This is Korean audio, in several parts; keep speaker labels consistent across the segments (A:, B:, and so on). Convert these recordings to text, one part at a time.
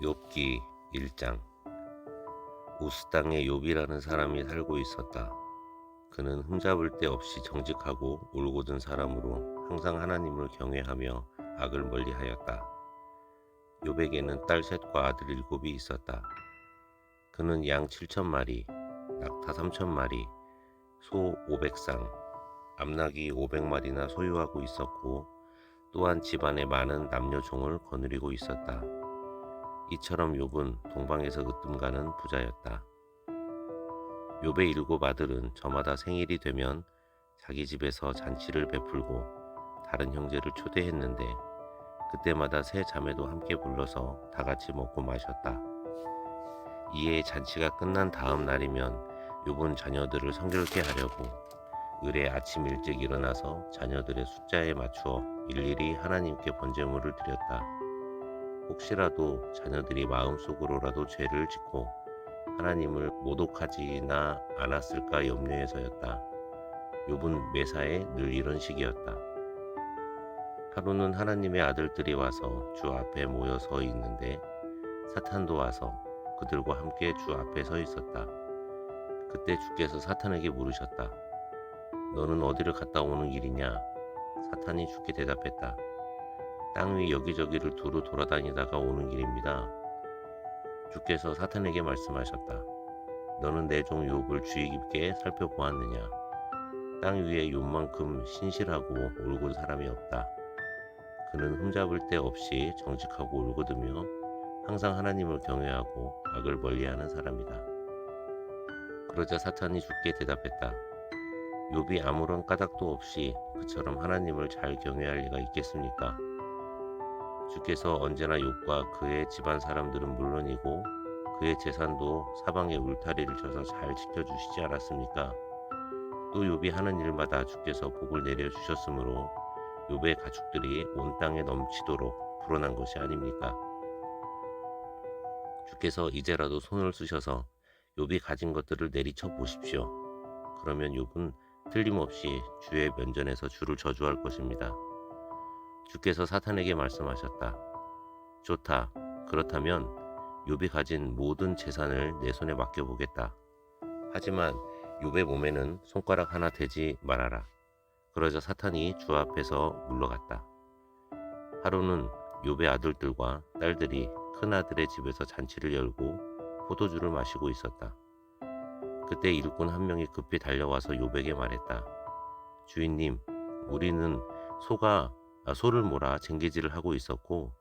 A: 욥기 1장. 우스 땅에 욥이라는 사람이 살고 있었다. 그는 흠잡을 데 없이 정직하고 올곧은 사람으로 항상 하나님을 경외하며 악을 멀리하였다. 욥에게는 딸 셋과 아들 7이 있었다. 그는 양 7,000마리, 낙타 3,000마리, 소 500쌍, 암낙이 500마리나 소유하고 있었고, 또한 집안에 많은 남녀 종을 거느리고 있었다. 이처럼 욥은 동방에서 으뜸가는 부자였다. 욥의 7 아들은 저마다 생일이 되면 자기 집에서 잔치를 베풀고 다른 형제를 초대했는데, 그때마다 세 자매도 함께 불러서 다 같이 먹고 마셨다. 이에 잔치가 끝난 다음 날이면 욥은 자녀들을 성결케 하려고 을에 아침 일찍 일어나서 자녀들의 숫자에 맞추어 일일이 하나님께 번제물을 드렸다. 혹시라도 자녀들이 마음속으로라도 죄를 짓고 하나님을 모독하지나 않았을까 염려해서였다. 욥은 매사에 늘 이런 식이었다. 하루는 하나님의 아들들이 와서 주 앞에 모여 서 있는데 사탄도 와서 그들과 함께 주 앞에 서 있었다. 그때 주께서 사탄에게 물으셨다. 너는 어디를 갔다 오는 길이냐? 사탄이 주께 대답했다. 땅 위 여기저기를 두루 돌아다니다가 오는 길입니다. 주께서 사탄에게 말씀하셨다. 너는 내 종 욥을 주의 깊게 살펴보았느냐? 땅 위에 욥만큼 신실하고 올곧은 사람이 없다. 그는 흠잡을 데 없이 정직하고 올곧으며 항상 하나님을 경외하고 악을 멀리하는 사람이다. 그러자 사탄이 주께 대답했다. 욥이 아무런 까닭도 없이 그처럼 하나님을 잘 경외할 리가 있겠습니까? 주께서 언제나 욥과 그의 집안 사람들은 물론이고 그의 재산도 사방에 울타리를 쳐서 잘 지켜주시지 않았습니까? 또 욥이 하는 일마다 주께서 복을 내려주셨으므로 욥의 가축들이 온 땅에 넘치도록 불어난 것이 아닙니까? 주께서 이제라도 손을 쓰셔서 욥이 가진 것들을 내리쳐 보십시오. 그러면 욥은 틀림없이 주의 면전에서 주를 저주할 것입니다. 주께서 사탄에게 말씀하셨다. 좋다. 그렇다면 욥이 가진 모든 재산을 내 손에 맡겨보겠다. 하지만 욥의 몸에는 손가락 하나 대지 말아라. 그러자 사탄이 주 앞에서 물러갔다. 하루는 욥의 아들들과 딸들이 큰아들의 집에서 잔치를 열고 포도주를 마시고 있었다. 그때 일꾼 한 명이 급히 달려와서 욥에게 말했다. 주인님, 우리는 소를 몰아 쟁기질을 하고 있었고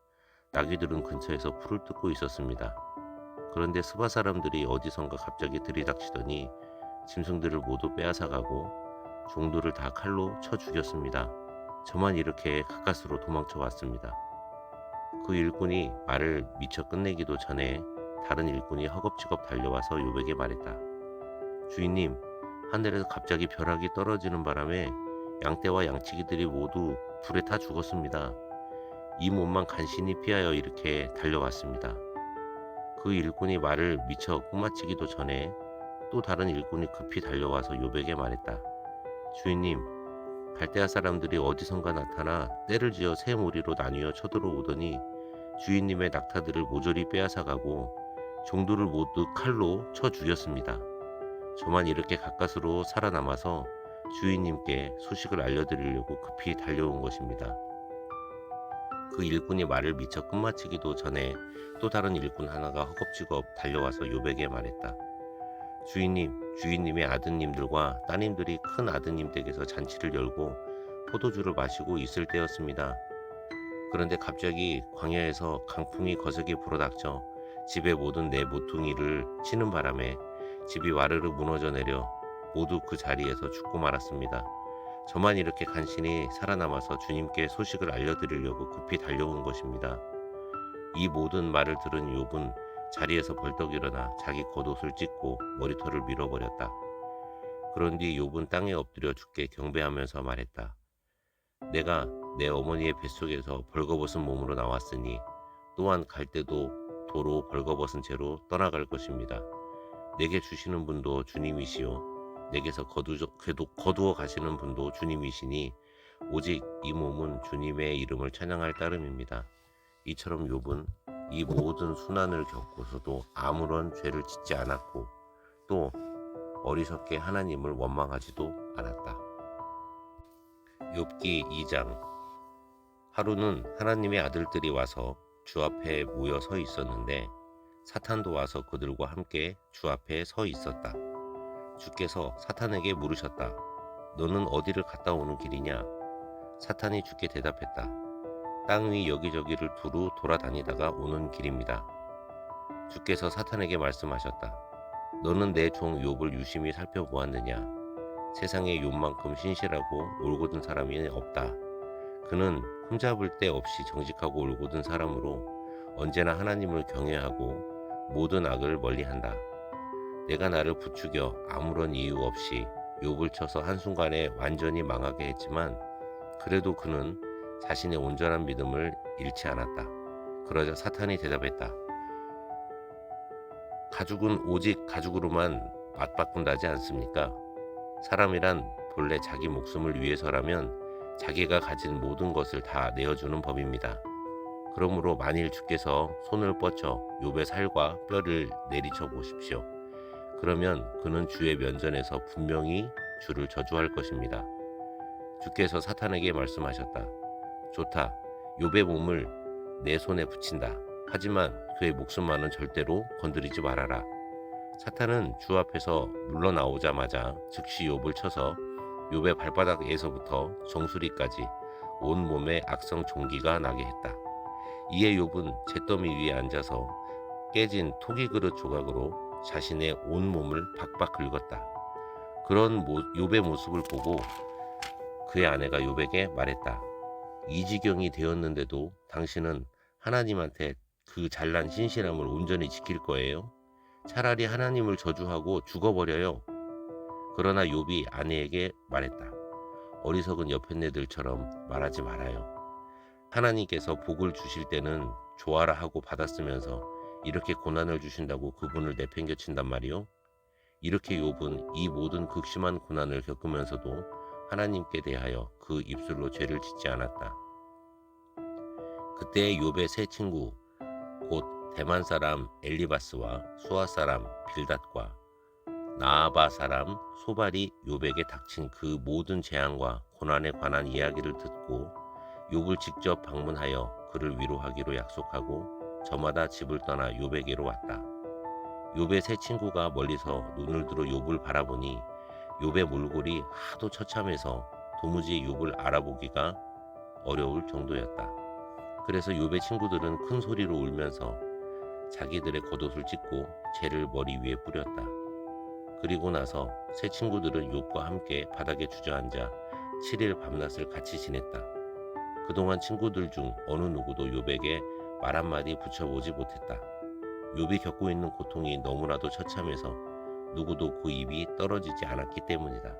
A: 나귀들은 근처에서 풀을 뜯고 있었습니다. 그런데 스바 사람들이 어디선가 갑자기 들이닥치더니 짐승들을 모두 빼앗아가고 종들을 다 칼로 쳐 죽였습니다. 저만 이렇게 가까스로 도망쳐 왔습니다. 그 일꾼이 말을 미처 끝내기도 전에 다른 일꾼이 허겁지겁 달려와서 욥에게 말했다. 주인님, 하늘에서 갑자기 벼락이 떨어지는 바람에 양떼와 양치기들이 모두 불에 타 죽었습니다. 이 몸만 간신히 피하여 이렇게 달려왔습니다. 그 일꾼이 말을 미처 끝마치기도 전에 또 다른 일꾼이 급히 달려와서 욥에게 말했다. 주인님, 갈대아 사람들이 어디선가 나타나 떼를 지어 세 무리로 나뉘어 쳐들어오더니 주인님의 낙타들을 모조리 빼앗아가고 종들을 모두 칼로 쳐 죽였습니다. 저만 이렇게 가까스로 살아남아서 주인님께 소식을 알려드리려고 급히 달려온 것입니다. 그 일꾼이 말을 미처 끝마치기도 전에 또 다른 일꾼 하나가 허겁지겁 달려와서 욥에게 말했다. 주인님, 주인님의 아드님들과 따님들이 큰 아드님 댁에서 잔치를 열고 포도주를 마시고 있을 때였습니다. 그런데 갑자기 광야에서 강풍이 거세게 불어닥쳐 집의 모든 내 모퉁이를 치는 바람에 집이 와르르 무너져 내려 모두 그 자리에서 죽고 말았습니다. 저만 이렇게 간신히 살아남아서 주님께 소식을 알려드리려고 급히 달려온 것입니다. 이 모든 말을 들은 욥은 자리에서 벌떡 일어나 자기 겉옷을 찢고 머리털을 밀어버렸다. 그런 뒤 욥은 땅에 엎드려 주께 경배하면서 말했다. 내가 내 어머니의 뱃속에서 벌거벗은 몸으로 나왔으니 또한 갈 때도 도로 벌거벗은 채로 떠나갈 것입니다. 내게 주시는 분도 주님이시요 내게서 거두어 가시는 분도 주님이시니 오직 이 몸은 주님의 이름을 찬양할 따름입니다. 이처럼 욥은 이 모든 순환을 겪고서도 아무런 죄를 짓지 않았고 또 어리석게 하나님을 원망하지도 않았다. 욥기 2장. 하루는 하나님의 아들들이 와서 주 앞에 모여 서 있었는데 사탄도 와서 그들과 함께 주 앞에 서 있었다. 주께서 사탄에게 물으셨다. 너는 어디를 갔다 오는 길이냐? 사탄이 주께 대답했다. 땅 위 여기저기를 두루 돌아다니다가 오는 길입니다. 주께서 사탄에게 말씀하셨다. 너는 내 종 욥을 유심히 살펴보았느냐? 세상에 욥만큼 신실하고 올곧은 사람이 없다. 그는 흠잡을 데 없이 정직하고 올곧은 사람으로 언제나 하나님을 경외하고 모든 악을 멀리한다. 내가 나를 부추겨 아무런 이유 없이 욥을 쳐서 한순간에 완전히 망하게 했지만 그래도 그는 자신의 온전한 믿음을 잃지 않았다. 그러자 사탄이 대답했다. 가죽은 오직 가죽으로만 맞바꾼다지 않습니까? 사람이란 본래 자기 목숨을 위해서라면 자기가 가진 모든 것을 다 내어주는 법입니다. 그러므로 만일 주께서 손을 뻗쳐 욥의 살과 뼈를 내리쳐 보십시오. 그러면 그는 주의 면전에서 분명히 주를 저주할 것입니다. 주께서 사탄에게 말씀하셨다. 좋다. 욥의 몸을 내 손에 붙인다. 하지만 그의 목숨만은 절대로 건드리지 말아라. 사탄은 주 앞에서 물러나오자마자 즉시 욥을 쳐서 욥의 발바닥에서부터 정수리까지 온 몸에 악성 종기가 나게 했다. 이에 욥은 잿더미 위에 앉아서 깨진 토기 그릇 조각으로 자신의 온 몸을 박박 긁었다. 그런 욥의 모습을 보고 그의 아내가 욥에게 말했다. 이 지경이 되었는데도 당신은 하나님한테 그 잘난 신실함을 온전히 지킬 거예요? 차라리 하나님을 저주하고 죽어버려요. 그러나 욥이 아내에게 말했다. 어리석은 여편네들처럼 말하지 말아요. 하나님께서 복을 주실 때는 좋아라 하고 받았으면서 이렇게 고난을 주신다고 그분을 내팽겨친단 말이요? 이렇게 욥은 이 모든 극심한 고난을 겪으면서도 하나님께 대하여 그 입술로 죄를 짓지 않았다. 그때 욥의 세 친구 곧 대만 사람 엘리바스와 수아 사람 빌닷과 나아바 사람 소발이 욥에게 닥친 그 모든 재앙과 고난에 관한 이야기를 듣고 욥을 직접 방문하여 그를 위로하기로 약속하고 저마다 집을 떠나 욥에게로 왔다. 욥의 세 친구가 멀리서 눈을 들어 욥을 바라보니 욥의 몰골이 하도 처참해서 도무지 욥을 알아보기가 어려울 정도였다. 그래서 욥의 친구들은 큰 소리로 울면서 자기들의 겉옷을 찢고 재를 머리 위에 뿌렸다. 그리고 나서 세 친구들은 욥과 함께 바닥에 주저앉아 7일 밤낮을 같이 지냈다. 그동안 친구들 중 어느 누구도 욥에게 말 한마디 붙여보지 못했다. 욥이 겪고 있는 고통이 너무나도 처참해서 누구도 그 입이 떨어지지 않았기 때문이다.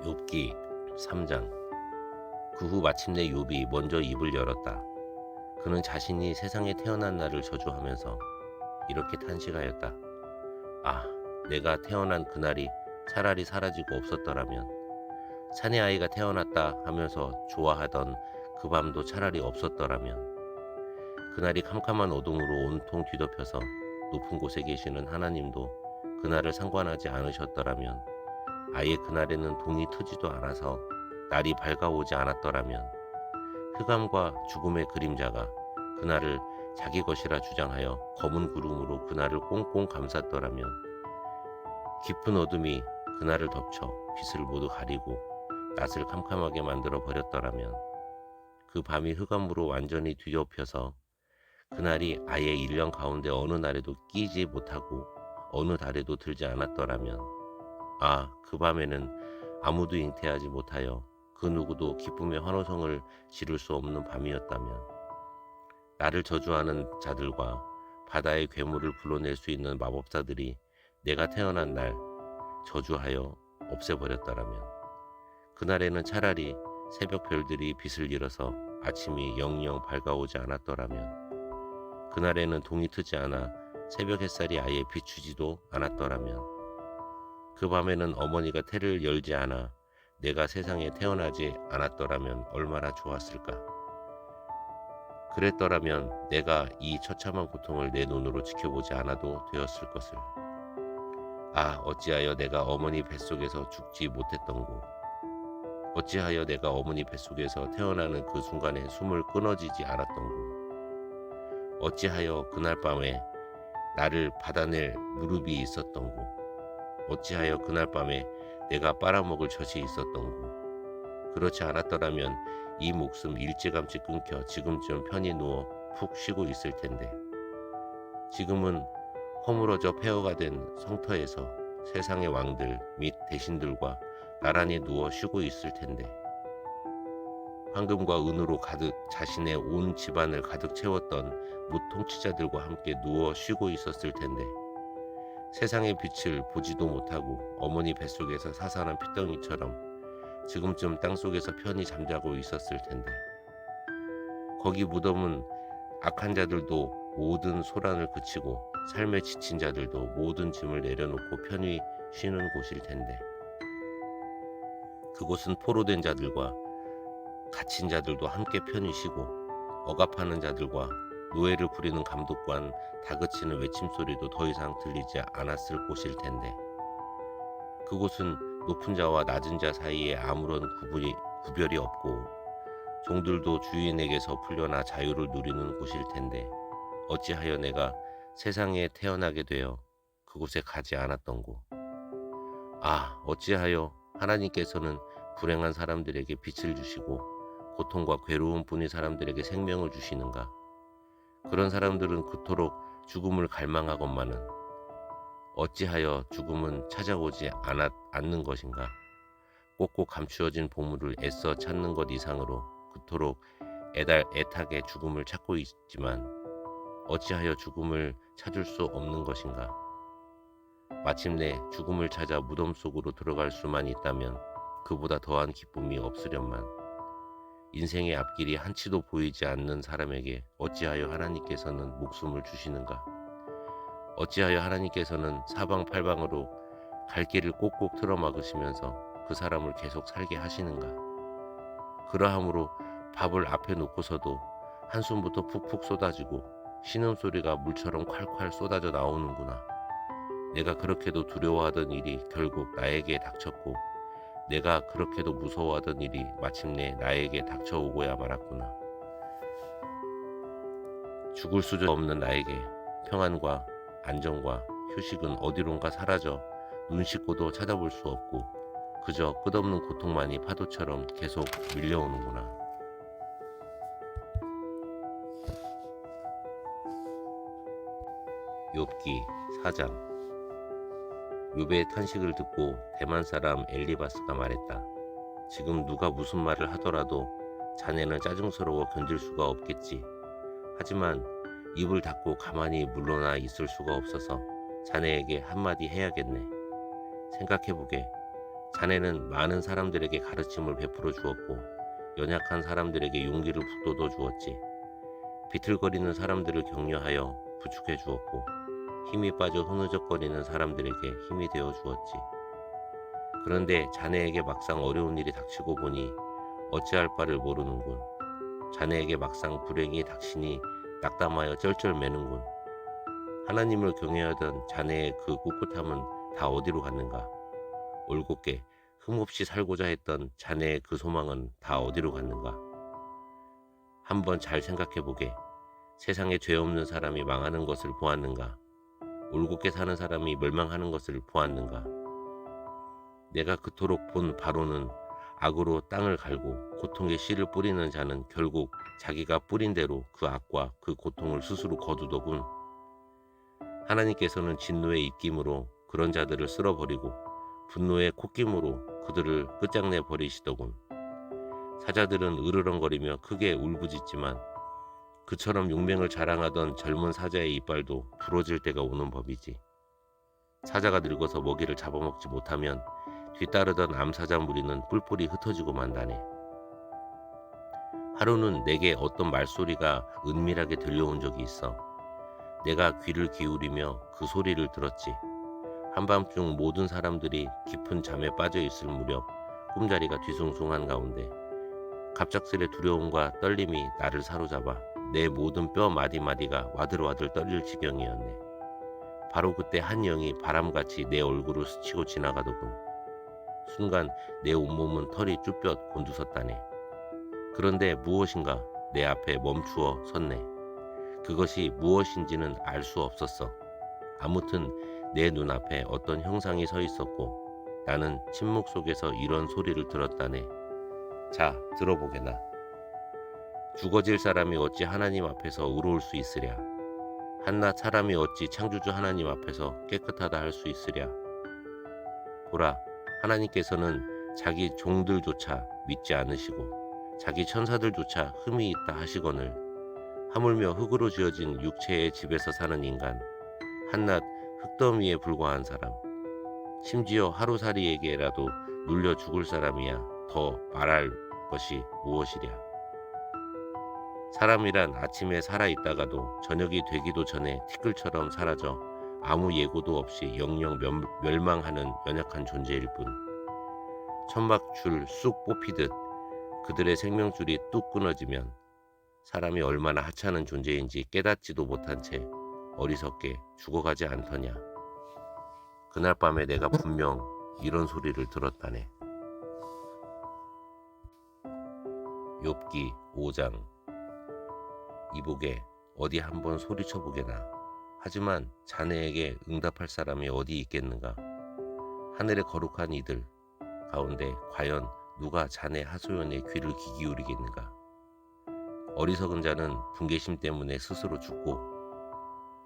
A: 욥기 3장. 그 후 마침내 욥이 먼저 입을 열었다. 그는 자신이 세상에 태어난 날을 저주하면서 이렇게 탄식하였다. 아, 내가 태어난 그날이 차라리 사라지고 없었더라면. 사내 아이가 태어났다 하면서 좋아하던 그 밤도 차라리 없었더라면. 그날이 캄캄한 어둠으로 온통 뒤덮여서 높은 곳에 계시는 하나님도 그날을 상관하지 않으셨더라면. 아예 그날에는 동이 트지도 않아서 날이 밝아오지 않았더라면. 흑암과 죽음의 그림자가 그날을 자기 것이라 주장하여 검은 구름으로 그날을 꽁꽁 감쌌더라면. 깊은 어둠이 그날을 덮쳐 빛을 모두 가리고 낮을 캄캄하게 만들어 버렸더라면. 그 밤이 흑암으로 완전히 뒤덮여서 그날이 아예 1년 가운데 어느 날에도 끼지 못하고 어느 달에도 들지 않았더라면. 아, 그 밤에는 아무도 잉태하지 못하여 그 누구도 기쁨의 환호성을 지를 수 없는 밤이었다면. 나를 저주하는 자들과 바다의 괴물을 불러낼 수 있는 마법사들이 내가 태어난 날 저주하여 없애버렸더라면. 그날에는 차라리 새벽 별들이 빛을 잃어서 아침이 영영 밝아오지 않았더라면. 그날에는 동이 트지 않아 새벽 햇살이 아예 비추지도 않았더라면. 그 밤에는 어머니가 태를 열지 않아 내가 세상에 태어나지 않았더라면 얼마나 좋았을까. 그랬더라면 내가 이 처참한 고통을 내 눈으로 지켜보지 않아도 되었을 것을. 아, 어찌하여 내가 어머니 뱃속에서 죽지 못했던고. 어찌하여 내가 어머니 뱃속에서 태어나는 그 순간에 숨을 끊어지지 않았던고. 어찌하여 그날 밤에 나를 받아낼 무릎이 있었던고. 어찌하여 그날 밤에 내가 빨아먹을 젖이 있었던고. 그렇지 않았더라면 이 목숨 일찌감치 끊겨 지금쯤 편히 누워 푹 쉬고 있을 텐데. 지금은 허물어져 폐허가 된 성터에서 세상의 왕들 및 대신들과 나란히 누워 쉬고 있을 텐데. 황금과 은으로 가득 자신의 온 집안을 가득 채웠던 무통치자들과 함께 누워 쉬고 있었을 텐데. 세상의 빛을 보지도 못하고 어머니 뱃속에서 사살한 피덩이처럼 지금쯤 땅속에서 편히 잠자고 있었을 텐데. 거기 무덤은 악한 자들도 모든 소란을 그치고 삶에 지친 자들도 모든 짐을 내려놓고 편히 쉬는 곳일 텐데. 그곳은 포로된 자들과 갇힌 자들도 함께 편히 쉬고 억압하는 자들과 노예를 부리는 감독관 다그치는 외침소리도 더 이상 들리지 않았을 곳일 텐데. 그곳은 높은 자와 낮은 자 사이에 아무런 구별이 없고 종들도 주인에게서 풀려나 자유를 누리는 곳일 텐데. 어찌하여 내가 세상에 태어나게 되어 그곳에 가지 않았던고. 아, 어찌하여 하나님께서는 불행한 사람들에게 빛을 주시고 고통과 괴로움 뿐인 사람들에게 생명을 주시는가. 그런 사람들은 그토록 죽음을 갈망하건만은 어찌하여 죽음은 찾아오지 않는 것인가. 꼭꼭 감추어진 보물을 애써 찾는 것 이상으로 그토록 애타게 죽음을 찾고 있지만 어찌하여 죽음을 찾을 수 없는 것인가. 마침내 죽음을 찾아 무덤 속으로 들어갈 수만 있다면 그보다 더한 기쁨이 없으련만. 인생의 앞길이 한치도 보이지 않는 사람에게 어찌하여 하나님께서는 목숨을 주시는가. 어찌하여 하나님께서는 사방팔방으로 갈 길을 꼭꼭 틀어막으시면서 그 사람을 계속 살게 하시는가. 그러함으로 밥을 앞에 놓고서도 한숨부터 푹푹 쏟아지고 신음소리가 물처럼 콸콸 쏟아져 나오는구나. 내가 그렇게도 두려워하던 일이 결국 나에게 닥쳤고 내가 그렇게도 무서워하던 일이 마침내 나에게 닥쳐오고야 말았구나. 죽을 수도 없는 나에게 평안과 안정과 휴식은 어디론가 사라져 눈 씻고도 찾아볼 수 없고 그저 끝없는 고통만이 파도처럼 계속 밀려오는구나. 욥기 4장. 욥의 탄식을 듣고 대만 사람 엘리바스가 말했다. 지금 누가 무슨 말을 하더라도 자네는 짜증스러워 견딜 수가 없겠지. 하지만 입을 닫고 가만히 물러나 있을 수가 없어서 자네에게 한마디 해야겠네. 생각해보게. 자네는 많은 사람들에게 가르침을 베풀어 주었고 연약한 사람들에게 용기를 북돋워 주었지. 비틀거리는 사람들을 격려하여 부축해 주었고 힘이 빠져 흐느적거리는 사람들에게 힘이 되어 주었지. 그런데 자네에게 막상 어려운 일이 닥치고 보니 어찌할 바를 모르는군. 자네에게 막상 불행이 닥치니 낙담하여 쩔쩔매는군. 하나님을 경외하던 자네의 그 꿋꿋함은 다 어디로 갔는가. 올곧게 흠없이 살고자 했던 자네의 그 소망은 다 어디로 갔는가. 한번 잘 생각해보게. 세상에 죄 없는 사람이 망하는 것을 보았는가. 올곧게 사는 사람이 멸망하는 것을 보았는가. 내가 그토록 본 바로는 악으로 땅을 갈고 고통의 씨를 뿌리는 자는 결국 자기가 뿌린 대로 그 악과 그 고통을 스스로 거두더군. 하나님께서는 진노의 입김으로 그런 자들을 쓸어버리고 분노의 콧김으로 그들을 끝장내 버리시더군. 사자들은 으르렁거리며 크게 울부짖지만 그처럼 용맹을 자랑하던 젊은 사자의 이빨도 부러질 때가 오는 법이지. 사자가 늙어서 먹이를 잡아먹지 못하면 뒤따르던 암사자 무리는 뿔뿔이 흩어지고 만다네. 하루는 내게 어떤 말소리가 은밀하게 들려온 적이 있어. 내가 귀를 기울이며 그 소리를 들었지. 한밤중 모든 사람들이 깊은 잠에 빠져 있을 무렵 꿈자리가 뒤숭숭한 가운데 갑작스레 두려움과 떨림이 나를 사로잡아 내 모든 뼈 마디마디가 와들와들 떨릴 지경이었네. 바로 그때 한 영이 바람같이 내 얼굴을 스치고 지나가더군. 순간 내 온몸은 털이 쭈뼛 곤두섰다네. 그런데 무엇인가 내 앞에 멈추어 섰네. 그것이 무엇인지는 알 수 없었어. 아무튼 내 눈앞에 어떤 형상이 서 있었고 나는 침묵 속에서 이런 소리를 들었다네. 자, 들어보게나. 죽어질 사람이 어찌 하나님 앞에서 의로울 수 있으랴. 한낱 사람이 어찌 창조주 하나님 앞에서 깨끗하다 할 수 있으랴. 보라, 하나님께서는 자기 종들조차 믿지 않으시고 자기 천사들조차 흠이 있다 하시거늘 하물며 흙으로 지어진 육체의 집에서 사는 인간, 한낱 흙더미에 불과한 사람, 심지어 하루살이에게라도 눌려 죽을 사람이야 더 말할 것이 무엇이랴. 사람이란 아침에 살아있다가도 저녁이 되기도 전에 티끌처럼 사라져 아무 예고도 없이 영영 멸망하는 연약한 존재일 뿐. 천막줄 쑥 뽑히듯 그들의 생명줄이 뚝 끊어지면 사람이 얼마나 하찮은 존재인지 깨닫지도 못한 채 어리석게 죽어가지 않더냐. 그날 밤에 내가 분명 이런 소리를 들었다네. 욥기 5장. 이보게, 어디 한번 소리쳐보게나. 하지만 자네에게 응답할 사람이 어디 있겠는가. 하늘의 거룩한 이들 가운데 과연 누가 자네 하소연에 귀를 기울이겠는가. 어리석은 자는 분개심 때문에 스스로 죽고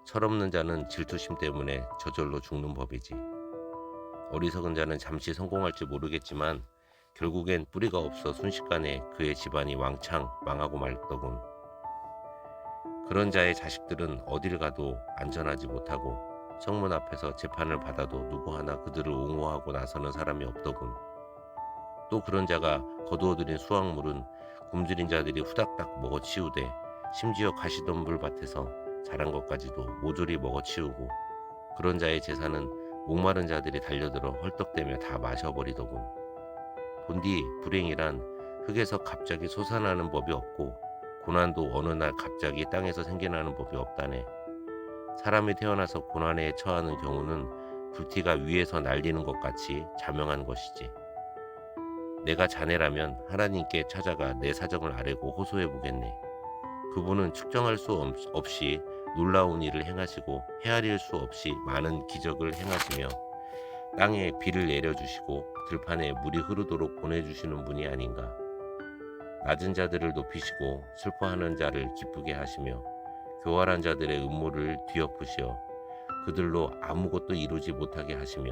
A: 철없는 자는 질투심 때문에 저절로 죽는 법이지. 어리석은 자는 잠시 성공할지 모르겠지만 결국엔 뿌리가 없어 순식간에 그의 집안이 왕창 망하고 말더군. 그런 자의 자식들은 어딜 가도 안전하지 못하고 성문 앞에서 재판을 받아도 누구 하나 그들을 옹호하고 나서는 사람이 없더군. 또 그런 자가 거두어들인 수확물은 굶주린 자들이 후닥닥 먹어치우되 심지어 가시덤불 밭에서 자란 것까지도 모조리 먹어치우고 그런 자의 재산은 목마른 자들이 달려들어 헐떡대며 다 마셔버리더군. 본디 불행이란 흙에서 갑자기 솟아나는 법이 없고 고난도 어느 날 갑자기 땅에서 생겨나는 법이 없다네. 사람이 태어나서 고난에 처하는 경우는 불티가 위에서 날리는 것 같이 자명한 것이지. 내가 자네라면 하나님께 찾아가 내 사정을 아뢰고 호소해 보겠네. 그분은 측정할 수 없이 놀라운 일을 행하시고 헤아릴 수 없이 많은 기적을 행하시며 땅에 비를 내려주시고 들판에 물이 흐르도록 보내주시는 분이 아닌가. 낮은 자들을 높이시고 슬퍼하는 자를 기쁘게 하시며 교활한 자들의 음모를 뒤엎으시어 그들로 아무것도 이루지 못하게 하시며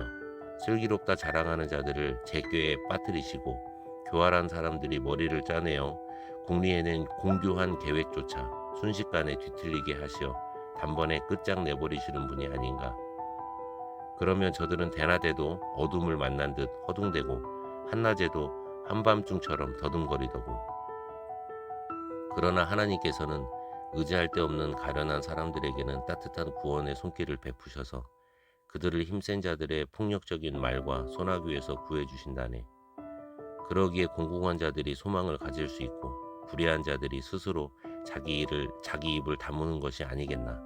A: 슬기롭다 자랑하는 자들을 제꾀에 빠뜨리시고 교활한 사람들이 머리를 짜내어 궁리해낸 공교한 계획조차 순식간에 뒤틀리게 하시어 단번에 끝장 내버리시는 분이 아닌가. 그러면 저들은 대낮에도 어둠을 만난 듯 허둥대고 한낮에도 한밤중처럼 더듬거리더군. 그러나 하나님께서는 의지할 데 없는 가련한 사람들에게는 따뜻한 구원의 손길을 베푸셔서 그들을 힘센 자들의 폭력적인 말과 소나귀에서 구해주신다네. 그러기에 공공한 자들이 소망을 가질 수 있고 불의한 자들이 스스로 자기 입을 다무는 것이 아니겠나.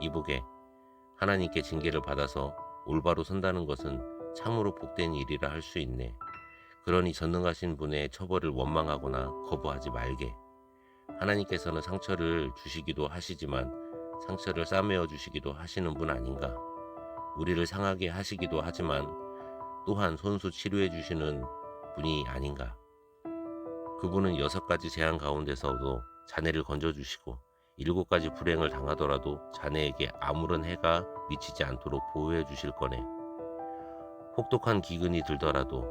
A: 이보게, 하나님께 징계를 받아서 올바로 선다는 것은 참으로 복된 일이라 할 수 있네. 그러니 전능하신 분의 처벌을 원망하거나 거부하지 말게. 하나님께서는 상처를 주시기도 하시지만 상처를 싸매어 주시기도 하시는 분 아닌가. 우리를 상하게 하시기도 하지만 또한 손수 치료해 주시는 분이 아닌가. 그분은 6가지 재앙 가운데서도 자네를 건져주시고 7가지 불행을 당하더라도 자네에게 아무런 해가 미치지 않도록 보호해 주실 거네. 혹독한 기근이 들더라도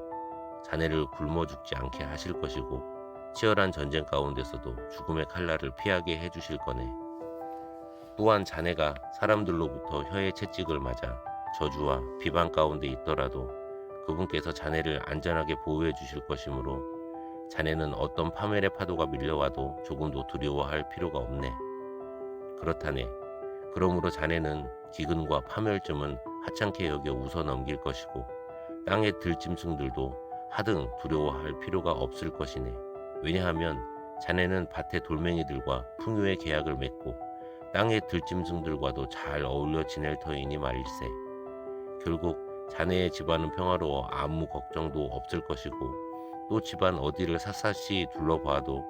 A: 자네를 굶어 죽지 않게 하실 것이고 치열한 전쟁 가운데서도 죽음의 칼날을 피하게 해주실 거네. 또한 자네가 사람들로부터 혀의 채찍을 맞아 저주와 비방 가운데 있더라도 그분께서 자네를 안전하게 보호해 주실 것이므로 자네는 어떤 파멸의 파도가 밀려와도 조금도 두려워할 필요가 없네. 그렇다네. 그러므로 자네는 기근과 파멸쯤은 하찮게 여겨 웃어 넘길 것이고 땅의 들짐승들도 하등 두려워할 필요가 없을 것이네. 왜냐하면 자네는 밭의 돌멩이들과 풍요의 계약을 맺고 땅의 들짐승들과도 잘 어울려 지낼 터이니 말일세. 결국 자네의 집안은 평화로워 아무 걱정도 없을 것이고 또 집안 어디를 샅샅이 둘러봐도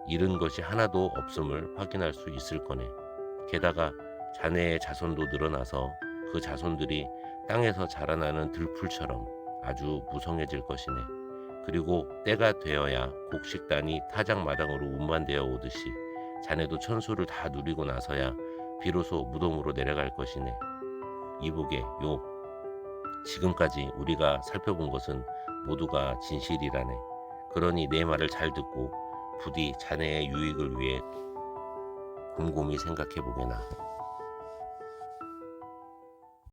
A: 잃은 것이 하나도 없음을 확인할 수 있을 거네. 게다가 자네의 자손도 늘어나서 그 자손들이 땅에서 자라나는 들풀처럼 아주 무성해질 것이네. 그리고 때가 되어야 곡식단이 타작마당으로 운반되어 오듯이 자네도 천수를 다 누리고 나서야 비로소 무덤으로 내려갈 것이네. 이보게 욥, 지금까지 우리가 살펴본 것은 모두가 진실이라네. 그러니 내 말을 잘 듣고 부디 자네의 유익을 위해 곰곰이 생각해 보게나.